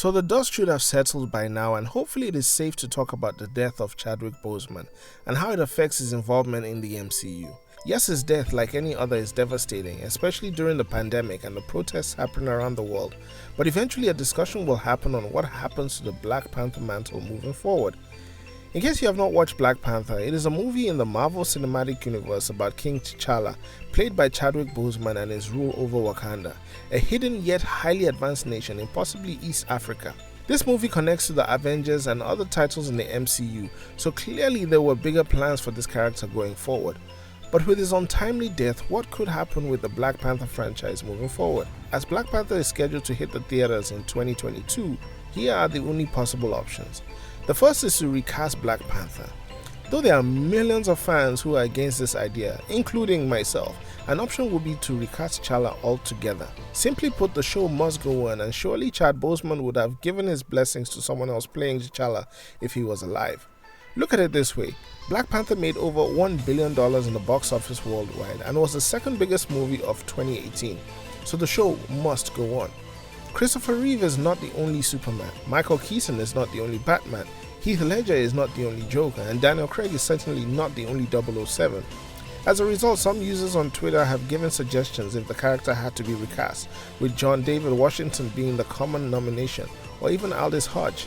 So the dust should have settled by now, and hopefully it is safe to talk about the death of Chadwick Boseman and how it affects his involvement in the MCU. Yes, his death, like any other, is devastating, especially during the pandemic and the protests happening around the world, but eventually a discussion will happen on what happens to the Black Panther mantle moving forward. In case you have not watched Black Panther, it is a movie in the Marvel Cinematic Universe about King T'Challa, played by Chadwick Boseman, and his rule over Wakanda, a hidden yet highly advanced nation in possibly East Africa. This movie connects to the Avengers and other titles in the MCU, so clearly there were bigger plans for this character going forward. But with his untimely death, what could happen with the Black Panther franchise moving forward? As Black Panther is scheduled to hit the theaters in 2022, here are the only possible options. The first is to recast Black Panther. Though there are millions of fans who are against this idea, including myself, an option would be to recast T'Challa altogether. Simply put, the show must go on, and surely Chad Boseman would have given his blessings to someone else playing T'Challa if he was alive. Look at it this way, Black Panther made over $1 billion in the box office worldwide and was the second biggest movie of 2018, so the show must go on. Christopher Reeve is not the only Superman, Michael Keaton is not the only Batman, Heath Ledger is not the only Joker, and Daniel Craig is certainly not the only 007. As a result, some users on Twitter have given suggestions if the character had to be recast, with John David Washington being the common nomination, or even Aldis Hodge.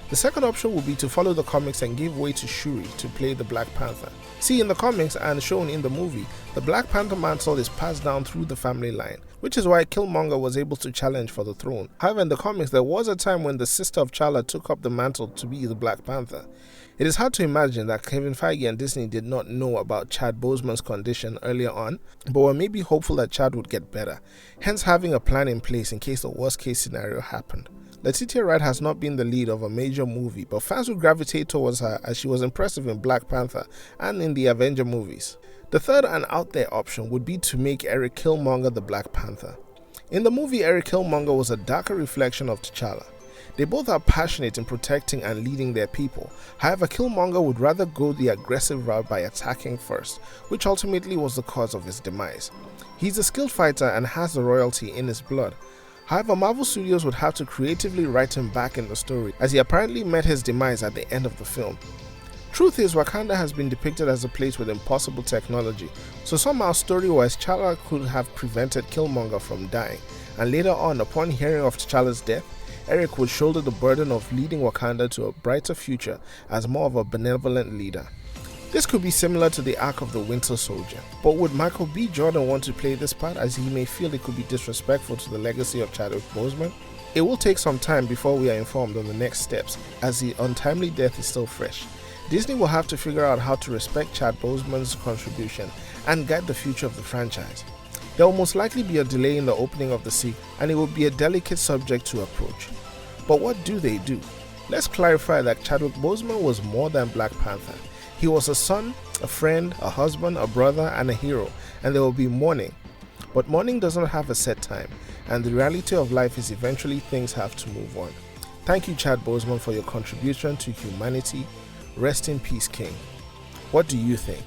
The second option would be to follow the comics and give way to Shuri to play the Black Panther. See, in the comics and shown in the movie, the Black Panther mantle is passed down through the family line, which is why Killmonger was able to challenge for the throne. However, in the comics, there was a time when the sister of T'Challa took up the mantle to be the Black Panther. It is hard to imagine that Kevin Feige and Disney did not know about Chad Boseman's condition earlier on, but were maybe hopeful that Chad would get better, hence having a plan in place in case the worst case scenario happened. Letitia Wright has not been the lead of a major movie, but fans would gravitate towards her as she was impressive in Black Panther and in the Avenger movies. The third and out there option would be to make Eric Killmonger the Black Panther. In the movie, Eric Killmonger was a darker reflection of T'Challa. They both are passionate in protecting and leading their people. However, Killmonger would rather go the aggressive route by attacking first, which ultimately was the cause of his demise. He's a skilled fighter and has the royalty in his blood. However, Marvel Studios would have to creatively write him back in the story, as he apparently met his demise at the end of the film. Truth is, Wakanda has been depicted as a place with impossible technology, so somehow story-wise T'Challa could have prevented Killmonger from dying, and later on, upon hearing of T'Challa's death, Eric would shoulder the burden of leading Wakanda to a brighter future as more of a benevolent leader. This could be similar to the arc of the Winter Soldier, but would Michael B. Jordan want to play this part, as he may feel it could be disrespectful to the legacy of Chadwick Boseman? It will take some time before we are informed on the next steps, as the untimely death is still fresh. Disney will have to figure out how to respect Chad Boseman's contribution and guide the future of the franchise. There will most likely be a delay in the opening of the sequel, and it will be a delicate subject to approach. But what do they do? Let's clarify that Chadwick Boseman was more than Black Panther. He was a son, a friend, a husband, a brother, and a hero, and there will be mourning. But mourning doesn't have a set time, and the reality of life is eventually things have to move on. Thank you, Chad Boseman, for your contribution to humanity. Rest in peace, King. What do you think?